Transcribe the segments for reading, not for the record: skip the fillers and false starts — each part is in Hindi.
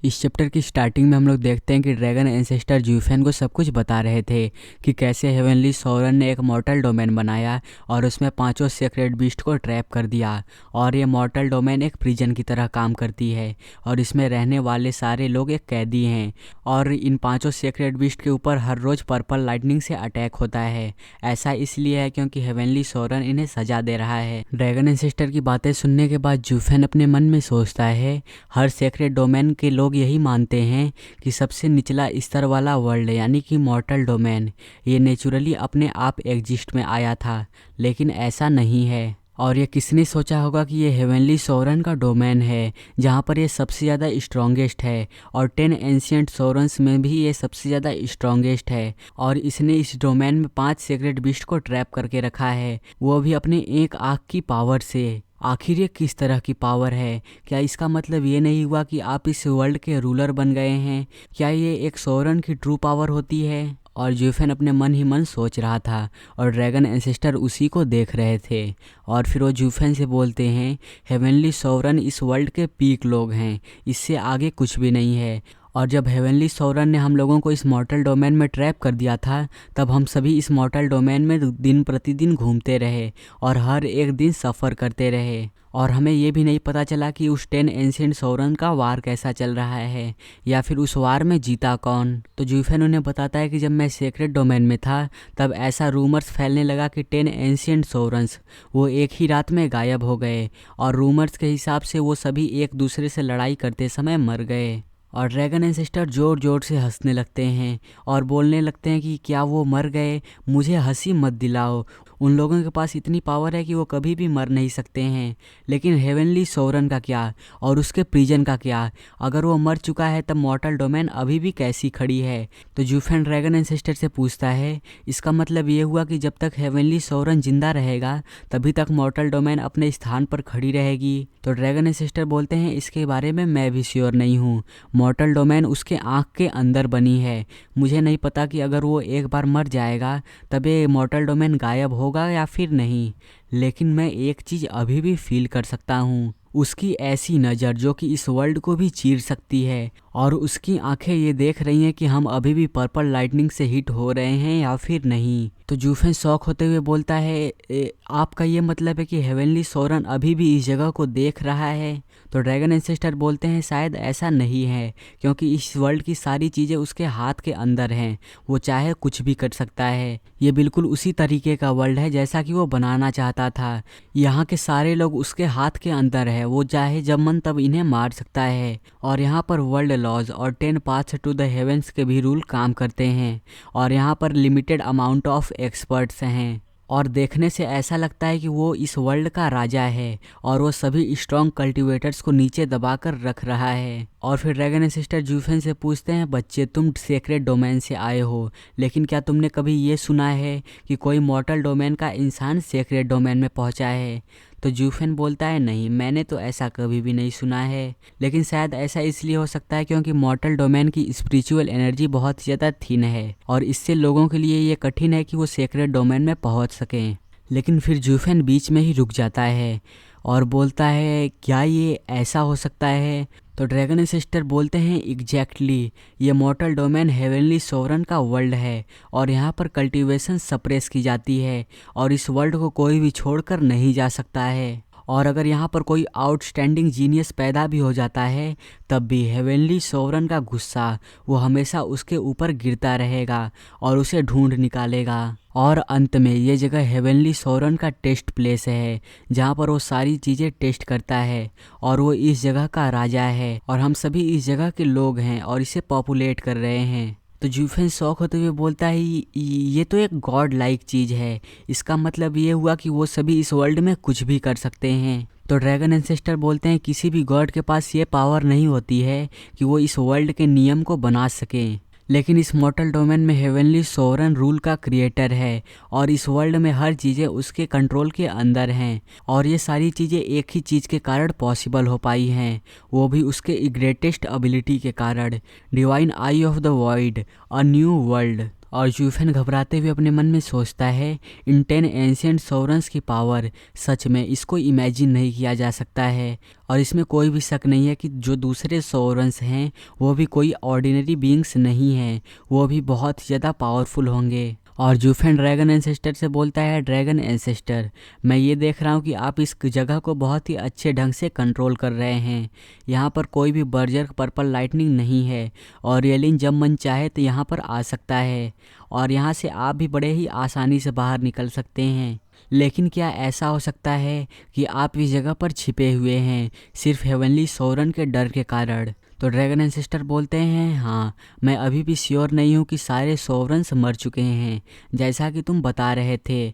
इस चैप्टर की स्टार्टिंग में हम लोग देखते हैं कि ड्रैगन एंसेस्टर ज्यूफेन को सब कुछ बता रहे थे कि कैसे हेवनली सोरन ने एक मॉर्टल डोमेन बनाया और उसमें पांचों सेक्रेड बीस्ट को ट्रैप कर दिया। और ये मॉर्टल डोमेन एक प्रिजन की तरह काम करती है और इसमें रहने वाले सारे लोग एक कैदी हैं। और इन पांचों सेक्रेड बीस्ट के ऊपर हर रोज़ पर्पल लाइटनिंग से अटैक होता है। ऐसा इसलिए है क्योंकि हेवनली सोरन इन्हें सजा दे रहा है। ड्रैगन एंसेस्टर की बातें सुनने के बाद ज्यूफेन अपने मन में सोचता है, हर सेक्रेड डोमेन के लोग यही मानते हैं कि सबसे निचला स्तर वाला वर्ल्ड यानी कि मॉर्टल डोमेन ये नेचुरली अपने आप एग्जिस्ट में आया था, लेकिन ऐसा नहीं है। और ये किसने सोचा होगा कि ये हेवनली सोरन का डोमेन है जहाँ पर ये सबसे ज़्यादा स्ट्रॉन्गेस्ट है और 10 एंशियंट सोरन्स में भी ये सबसे ज़्यादा स्ट्रॉन्गेस्ट है। और इसने इस डोमेन में 5 सेक्रेट बीस्ट को ट्रैप करके रखा है, वो भी अपने एक आँख की पावर से। आखिर ये किस तरह की पावर है? क्या इसका मतलब ये नहीं हुआ कि आप इस वर्ल्ड के रूलर बन गए हैं? क्या ये एक सोरन की ट्रू पावर होती है? और ज्यूफेन अपने मन ही मन सोच रहा था और ड्रैगन एंसेस्टर उसी को देख रहे थे। और फिर वो ज्यूफेन से बोलते हैं, हेवनली सोवरन इस वर्ल्ड के पीक लोग हैं, इससे आगे कुछ भी नहीं है। और जब हेवनली सोवरन ने हम लोगों को इस मॉर्टल डोमेन में ट्रैप कर दिया था, तब हम सभी इस मॉर्टल डोमेन में दिन प्रतिदिन घूमते रहे और हर एक दिन सफ़र करते रहे। और हमें ये भी नहीं पता चला कि उस 10 एंशिएंट सोवरन का वार कैसा चल रहा है या फिर उस वार में जीता कौन। तो ज्यूफेन उन्हें बताता है कि जब मैं सेक्रेट डोमेन में था तब ऐसा रूमर्स फैलने लगा कि 10 एंशिएंट सोवरन्स वो एक ही रात में गायब हो गए और रूमर्स के हिसाब से वो सभी एक दूसरे से लड़ाई करते समय मर गए। और ड्रैगन एंसेस्टर ज़ोर ज़ोर से हंसने लगते हैं और बोलने लगते हैं कि क्या वो मर गए? मुझे हंसी मत दिलाओ। उन लोगों के पास इतनी पावर है कि वो कभी भी मर नहीं सकते हैं। लेकिन हेवनली सोवरन का क्या और उसके प्रिजन का क्या? अगर वो मर चुका है तब मॉर्टल डोमेन अभी भी कैसी खड़ी है? तो ज्यूफेन ड्रैगन एंसेस्टर से पूछता है, इसका मतलब ये हुआ कि जब तक हेवनली सोवरन जिंदा रहेगा तभी तक मॉर्टल डोमेन अपने स्थान पर खड़ी रहेगी? तो ड्रैगन एंसेस्टर बोलते हैं, इसके बारे में मैं भी श्योर नहीं हूँ। मॉर्टल डोमेन उसके आँख के अंदर बनी है। मुझे नहीं पता कि अगर वो एक बार मर जाएगा तब ये मॉर्टल डोमेन गायब होगा या फिर नहीं। लेकिन मैं एक चीज़ अभी भी फील कर सकता हूँ, उसकी ऐसी नज़र जो कि इस वर्ल्ड को भी चीर सकती है। और उसकी आंखें ये देख रही हैं कि हम अभी भी पर्पल लाइटनिंग से हिट हो रहे हैं या फिर नहीं। तो जूफेन शॉक होते हुए बोलता है, आपका ये मतलब है कि हेवनली सोरन अभी भी इस जगह को देख रहा है? तो ड्रैगन एंसेस्टर बोलते हैं, शायद ऐसा नहीं है क्योंकि इस वर्ल्ड की सारी चीज़ें उसके हाथ के अंदर हैं। वो चाहे कुछ भी कर सकता है। ये बिल्कुल उसी तरीके का वर्ल्ड है जैसा कि वो बनाना चाहता था। यहाँ के सारे लोग उसके हाथ के अंदर है। वो चाहे जब मन तब इन्हें मार सकता है। और यहाँ पर वर्ल्ड लॉज और 10 पाथ्स टू द हेवेंस के भी रूल काम करते हैं। और यहाँ पर लिमिटेड अमाउंट ऑफ एक्सपर्ट्स हैं। और देखने से ऐसा लगता है कि वो इस वर्ल्ड का राजा है और वो सभी स्ट्रॉन्ग कल्टिवेटर्स को नीचे दबाकर रख रहा है। और फिर ड्रैगन एंसेस्टर ज्यूफेन से पूछते हैं, बच्चे तुम सेक्रेट डोमेन से आए हो, लेकिन क्या तुमने कभी ये सुना है कि कोई मॉर्टल डोमेन का इंसान सेक्रेट डोमेन में पहुंचा है? तो ज्यूफेन बोलता है, नहीं, मैंने तो ऐसा कभी भी नहीं सुना है। लेकिन शायद ऐसा इसलिए हो सकता है क्योंकि मॉर्टल डोमेन की स्पिरिचुअल एनर्जी बहुत ज़्यादा थिन है और इससे लोगों के लिए ये कठिन है कि वो सेक्रेट डोमेन में पहुंच सकें। लेकिन फिर ज्यूफेन बीच में ही रुक जाता है और बोलता है, क्या ये ऐसा हो सकता है? तो ड्रैगन एंसेस्टर बोलते हैं, एग्जैक्टली, ये मॉर्टल डोमेन हेवनली सोवरन का वर्ल्ड है और यहाँ पर कल्टीवेशन सप्रेस की जाती है और इस वर्ल्ड को कोई भी छोड़कर नहीं जा सकता है। और अगर यहाँ पर कोई आउटस्टैंडिंग जीनियस पैदा भी हो जाता है तब भी हेवनली सोवरन का गुस्सा वो हमेशा उसके ऊपर गिरता रहेगा और उसे ढूंढ निकालेगा। और अंत में ये जगह हेवनली सोवरन का टेस्ट प्लेस है जहाँ पर वो सारी चीज़ें टेस्ट करता है और वो इस जगह का राजा है और हम सभी इस जगह के लोग हैं और इसे पॉपुलेट कर रहे हैं। तो ज्यूफेन शौक होते हुए बोलता है, ये तो एक गॉड लाइक चीज़ है। इसका मतलब ये हुआ कि वो सभी इस वर्ल्ड में कुछ भी कर सकते हैं। तो ड्रैगन एंसेस्टर बोलते हैं, किसी भी गॉड के पास ये पावर नहीं होती है कि वो इस वर्ल्ड के नियम को बना सकें। लेकिन इस मॉर्टल डोमेन में हेवनली सोवरन रूल का क्रिएटर है और इस वर्ल्ड में हर चीज़ें उसके कंट्रोल के अंदर हैं और ये सारी चीज़ें एक ही चीज़ के कारण पॉसिबल हो पाई हैं, वो भी उसके ग्रेटेस्ट एबिलिटी के कारण, divine I of the void, a new world. और जूफेन घबराते हुए अपने मन में सोचता है, इन 10 एंशिएंट सोवरन्स की पावर, सच में इसको इमेजिन नहीं किया जा सकता है। और इसमें कोई भी शक नहीं है कि जो दूसरे सोवरन्स हैं वो भी कोई ऑर्डिनरी बीइंग्स नहीं हैं, वो भी बहुत ज़्यादा पावरफुल होंगे। और जूफेन ड्रैगन एंसेस्टर से बोलता है, ड्रैगन एंसेस्टर, मैं ये देख रहा हूँ कि आप इस जगह को बहुत ही अच्छे ढंग से कंट्रोल कर रहे हैं। यहाँ पर कोई भी बर्जर पर्पल लाइटनिंग नहीं है और एलियन जब मन चाहे तो यहाँ पर आ सकता है और यहाँ से आप भी बड़े ही आसानी से बाहर निकल सकते हैं। लेकिन क्या ऐसा हो सकता है कि आप इस जगह पर छिपे हुए हैं सिर्फ हेवनली सोवरन के डर के कारण? तो ड्रैगन एंसेस्टर बोलते हैं, हाँ, मैं अभी भी श्योर नहीं हूँ कि सारे सोवरन्स मर चुके हैं जैसा कि तुम बता रहे थे।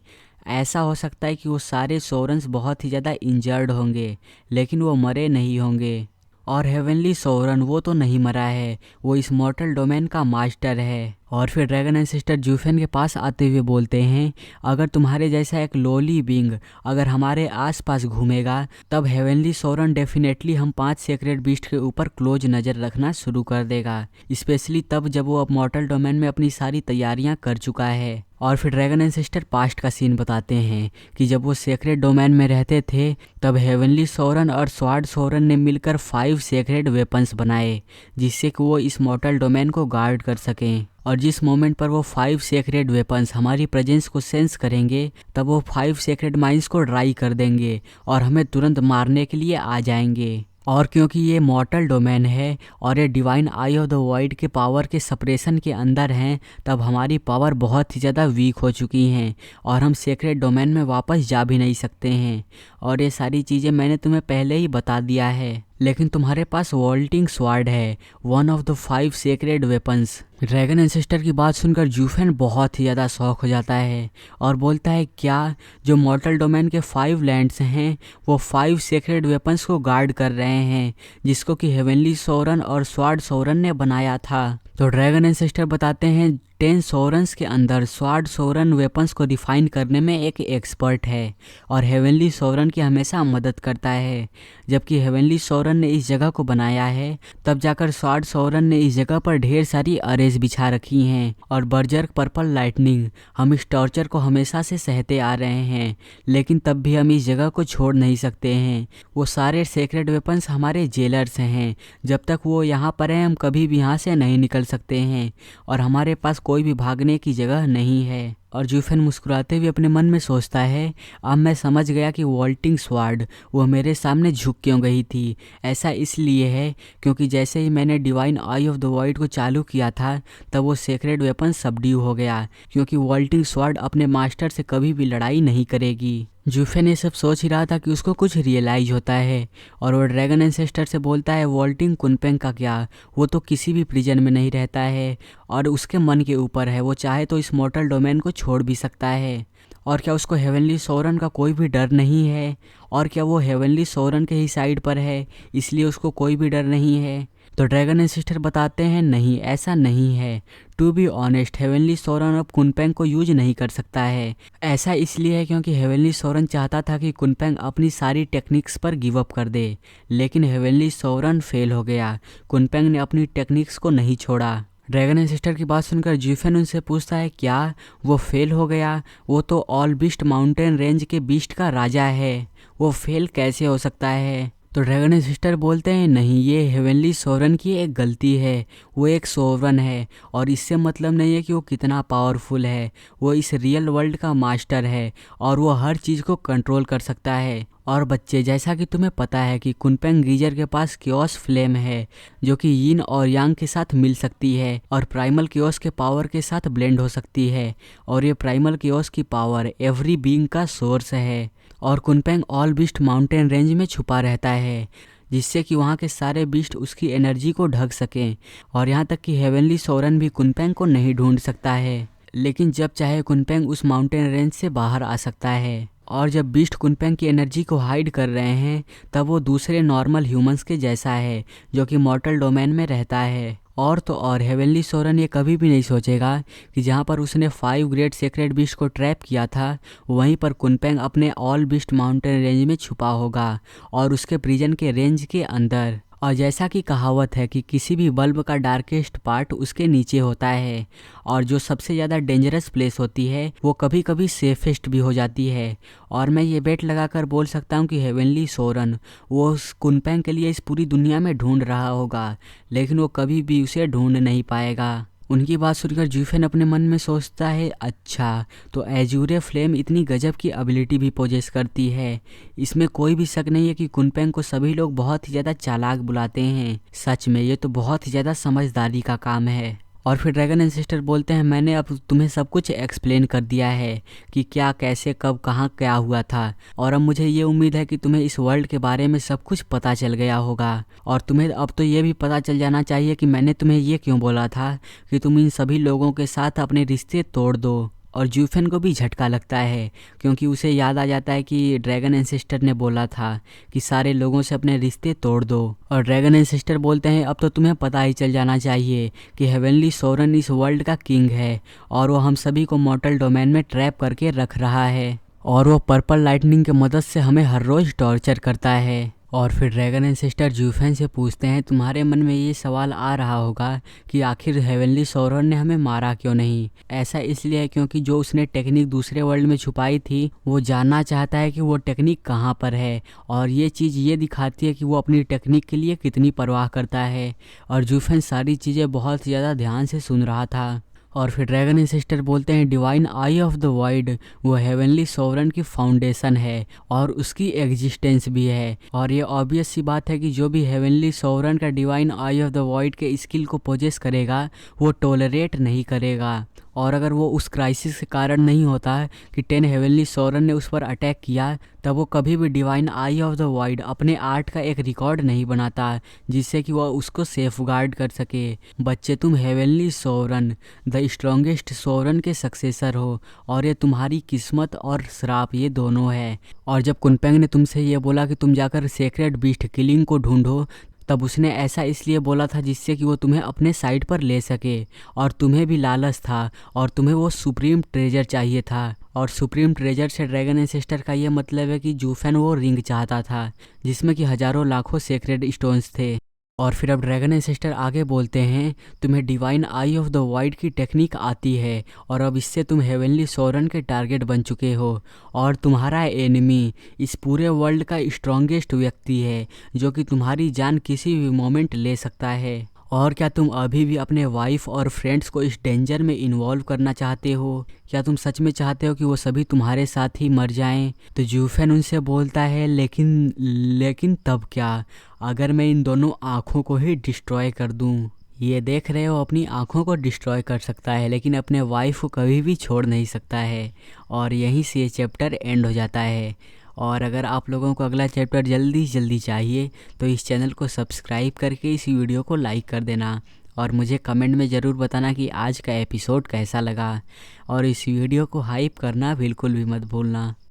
ऐसा हो सकता है कि वो सारे सोवरन्स बहुत ही ज़्यादा इंजर्ड होंगे लेकिन वो मरे नहीं होंगे। और हेवनली सोवरन वो तो नहीं मरा है, वो इस मॉर्टल डोमेन का मास्टर है। और फिर ड्रैगन एंसेस्टर जूफेन के पास आते हुए बोलते हैं, अगर तुम्हारे जैसा एक लोली बींग अगर हमारे आसपास घूमेगा तब हेवनली सोवरन डेफिनेटली हम 5 सेक्रेट बीस्ट के ऊपर क्लोज नज़र रखना शुरू कर देगा, स्पेशली तब जब वो अब मॉर्टल डोमेन में अपनी सारी तैयारियां कर चुका है। और फिर ड्रैगन एंसेस्टर पास्ट का सीन बताते हैं कि जब वो सेक्रेट डोमेन में रहते थे तब हेवनली सोवरन और स्वार्ड सोवरन ने मिलकर 5 सेक्रेट वेपन्स बनाए जिससे कि वो इस मॉर्टल डोमेन को गार्ड कर सकें। और जिस मोमेंट पर वो 5 सेक्रेट वेपन्स हमारी प्रेजेंस को सेंस करेंगे तब वो 5 सेक्रेट माइंस को ड्राई कर देंगे और हमें तुरंत मारने के लिए आ जाएंगे। और क्योंकि ये मॉर्टल डोमेन है और ये divine I of the void के पावर के सप्रेशन के अंदर हैं तब हमारी पावर बहुत ही ज़्यादा वीक हो चुकी हैं और हम सेक्रेट डोमेन में वापस जा भी नहीं सकते हैं। और ये सारी चीज़ें मैंने तुम्हें पहले ही बता दिया है, लेकिन तुम्हारे पास वॉल्टिंग स्वार्ड है, one of the 5 secret weapons. Dragon ancestor की बात सुनकर जूफेन बहुत ही ज़्यादा शॉक हो जाता है और बोलता है, क्या जो मॉर्टल डोमेन के 5 लैंड्स हैं वो 5 सेक्रेट वेपन्स को गार्ड कर रहे हैं जिसको कि हेवनली सोवरन और स्वार्ड सोवरन ने बनाया था? तो ड्रैगन एंसेस्टर बताते हैं 10 सोवरन्स के अंदर स्वार्ड सोवरन वेपन्स को डिफाइन करने में एक एक्सपर्ट है और हेवनली सोवरन की हमेशा मदद करता है। जबकि हेवनली सोवरन ने इस जगह को बनाया है तब जाकर स्वार्ड सोवरन ने इस जगह पर ढेर सारी अरेज बिछा रखी हैं और बर्जर पर्पल लाइटनिंग, हम इस टॉर्चर को हमेशा से सहते आ रहे हैं लेकिन तब भी हम इस जगह को छोड़ नहीं सकते हैं। वो सारे सेक्रेट वेपन्स हमारे जेलर्स हैं, जब तक वो यहाँ पर हैं हम कभी भी यहाँ से नहीं निकल सकते हैं और हमारे पास कोई भी भागने की जगह नहीं है। और जूफेन मुस्कुराते हुए अपने मन में सोचता है, अब मैं समझ गया कि वॉल्टिंग स्वार्ड वो मेरे सामने झुक क्यों गई थी। ऐसा इसलिए है क्योंकि जैसे ही मैंने divine I of the void को चालू किया था तब वो सेक्रेट वेपन सबड्यू हो गया, क्योंकि वॉल्टिंग स्वार्ड अपने मास्टर से कभी भी लड़ाई नहीं करेगी। जूफेन ये सब सोच ही रहा था कि उसको कुछ रियलाइज होता है और वो ड्रैगन एंसेस्टर से बोलता है, वॉल्टिंग कुनपेंग का क्या, वो तो किसी भी प्रिजन में नहीं रहता है और उसके मन के ऊपर है, वो चाहे तो इस मॉर्टल डोमेन को छोड़ भी सकता है। और क्या उसको हेवनली सोवरन का कोई भी डर नहीं है? और क्या वो हेवनली सोवरन के ही साइड पर है इसलिए उसको कोई भी डर नहीं है? तो ड्रैगन एंसेस्टर बताते हैं, नहीं, ऐसा नहीं है। To be honest, heavenly sovereign अब कुनपेंग को यूज नहीं कर सकता है। ऐसा इसलिए है क्योंकि हेवनली सोवरन चाहता था कि कुनपेंग अपनी सारी टेक्निक्स पर गिव अप कर दे, लेकिन हेवनली सोवरन फेल हो गया। कुनपेंग ने अपनी टेक्निक्स को नहीं छोड़ा। ड्रैगन एंसेस्टर की बात सुनकर जूफेन उनसे पूछता है, क्या वो फेल हो गया? वो तो ऑल बीस्ट माउंटेन रेंज के बीस्ट का राजा है, वो फेल कैसे हो सकता है? तो ड्रैगन एंसेस्टर बोलते हैं, नहीं, ये हेवनली सोवरन की एक गलती है। वो एक सोवरन है और इससे मतलब नहीं है कि वो कितना पावरफुल है। वो इस रियल वर्ल्ड का मास्टर है और वो हर चीज़ को कंट्रोल कर सकता है। और बच्चे, जैसा कि तुम्हें पता है कि कुनपेंग गीजर के पास क्योस फ्लेम है जो कि यिन और यांग के साथ मिल सकती है और प्राइमल क्योस के पावर के साथ ब्लेंड हो सकती है और ये प्राइमल क्योस की पावर एवरी बीइंग का सोर्स है। और कुनपेंग ऑल बीस्ट माउंटेन रेंज में छुपा रहता है जिससे कि वहाँ के सारे बीस्ट उसकी एनर्जी को ढक सकें और यहाँ तक कि हेवनली सोवरन भी कुनपेंग को नहीं ढूंढ सकता है, लेकिन जब चाहे कुनपेंग उस माउंटेन रेंज से बाहर आ सकता है। और जब बीस्ट कुनपेंग की एनर्जी को हाइड कर रहे हैं तब वो दूसरे नॉर्मल ह्यूमंस के जैसा है जो कि मॉर्टल डोमेन में रहता है। और तो और हेवनली सोवरन ये कभी भी नहीं सोचेगा कि जहाँ पर उसने 5 ग्रेट सेक्रेट बीस्ट को ट्रैप किया था वहीं पर कुनपेंग अपने ऑल बीस्ट माउंटेन रेंज में छुपा होगा और उसके प्रिजन के रेंज के अंदर। और जैसा कि कहावत है कि किसी भी बल्ब का डार्केस्ट पार्ट उसके नीचे होता है, और जो सबसे ज़्यादा डेंजरस प्लेस होती है वो कभी कभी सेफेस्ट भी हो जाती है। और मैं ये बेट लगाकर बोल सकता हूँ कि हेवनली सोरन वो उस कुनपेंग के लिए इस पूरी दुनिया में ढूंढ रहा होगा, लेकिन वो कभी भी उसे ढूंढ नहीं पाएगा। उनकी बात सुनकर जूफेन अपने मन में सोचता है, अच्छा तो एजूरे फ्लेम इतनी गजब की एबिलिटी भी पोजेस करती है। इसमें कोई भी शक नहीं है कि कुनपेंग को सभी लोग बहुत ही ज़्यादा चालाक बुलाते हैं। सच में ये तो बहुत ही ज़्यादा समझदारी का काम है। और फिर ड्रैगन एंसेस्टर बोलते हैं, मैंने अब तुम्हें सब कुछ एक्सप्लेन कर दिया है कि क्या कैसे कब कहाँ क्या हुआ था, और अब मुझे ये उम्मीद है कि तुम्हें इस वर्ल्ड के बारे में सब कुछ पता चल गया होगा। और तुम्हें अब तो ये भी पता चल जाना चाहिए कि मैंने तुम्हें ये क्यों बोला था कि तुम इन सभी लोगों के साथ अपने रिश्ते तोड़ दो। और जूफेन को भी झटका लगता है, क्योंकि उसे याद आ जाता है कि ड्रैगन एंसेस्टर ने बोला था कि सारे लोगों से अपने रिश्ते तोड़ दो। और ड्रैगन एंसेस्टर बोलते हैं, अब तो तुम्हें पता ही चल जाना चाहिए कि हेवनली सोरन इस वर्ल्ड का किंग है, और वो हम सभी को मॉर्टल डोमेन में ट्रैप करके रख रहा है, और वो पर्पल लाइटनिंग की मदद से हमें हर रोज़ टॉर्चर करता है। और फिर ड्रैगन एंसेस्टर जूफेन से पूछते हैं, तुम्हारे मन में ये सवाल आ रहा होगा कि आखिर हेवनली सोरन ने हमें मारा क्यों नहीं। ऐसा इसलिए है क्योंकि जो उसने टेक्निक दूसरे वर्ल्ड में छुपाई थी, वो जानना चाहता है कि वो टेक्निक कहाँ पर है, और ये चीज़ ये दिखाती है कि वो अपनी टेक्निक के लिए कितनी परवाह करता है। और जूफेन सारी चीज़ें बहुत ज़्यादा ध्यान से सुन रहा था। और फिर ड्रैगन एंसेस्टर बोलते हैं, divine I of the void वो हेवनली सोवरन की फाउंडेशन है और उसकी एग्जिस्टेंस भी है। और ये ऑब्वियस सी बात है कि जो भी हेवनली सोवरन का divine I of the void के स्किल को पोजेस करेगा वो टॉलरेट नहीं करेगा। और अगर वो उस क्राइसिस के कारण नहीं होता कि 10 हेवनली सोरन ने उस पर अटैक किया, तब वो कभी भी divine I of the void अपने आर्ट का एक रिकॉर्ड नहीं बनाता जिससे कि वो उसको सेफ गार्ड कर सके। बच्चे, तुम heavenly sovereign the strongest sovereign के सक्सेसर हो, और ये तुम्हारी किस्मत और श्राप ये दोनों है। और जब कुनपेंग ने तुमसे ये बोला कि तुम जाकर सेक्रेड बीस्ट किलिंग को ढूंढो, तब उसने ऐसा इसलिए बोला था जिससे कि वो तुम्हें अपने साइड पर ले सके, और तुम्हें भी लालच था, और तुम्हें वो सुप्रीम ट्रेजर चाहिए था। और सुप्रीम ट्रेजर से ड्रैगन एंसेस्टर का ये मतलब है कि जूफेन वो रिंग चाहता था जिसमें कि हजारों लाखों सेक्रेड स्टोन्स थे। और फिर अब ड्रैगन एंसेस्टर आगे बोलते हैं, तुम्हें divine I of the wide की टेक्निक आती है, और अब इससे तुम हेवनली सोरन के टारगेट बन चुके हो, और तुम्हारा एनिमी इस पूरे वर्ल्ड का स्ट्रॉन्गेस्ट व्यक्ति है जो कि तुम्हारी जान किसी भी मोमेंट ले सकता है। और क्या तुम अभी भी अपने वाइफ और फ्रेंड्स को इस डेंजर में इन्वॉल्व करना चाहते हो? क्या तुम सच में चाहते हो कि वो सभी तुम्हारे साथ ही मर जाएं? तो जूफेन उनसे बोलता है, लेकिन तब क्या, अगर मैं इन दोनों आँखों को ही डिस्ट्रॉय कर दूं? ये देख रहे हो, अपनी आँखों को डिस्ट्रॉय कर सकता है लेकिन अपने वाइफ को कभी भी छोड़ नहीं सकता है। और यहीं से ये चैप्टर एंड हो जाता है। और अगर आप लोगों को अगला चैप्टर जल्दी से जल्दी चाहिए तो इस चैनल को सब्सक्राइब करके इस वीडियो को लाइक कर देना, और मुझे कमेंट में ज़रूर बताना कि आज का एपिसोड कैसा लगा, और इस वीडियो को हाइप करना बिल्कुल भी मत भूलना।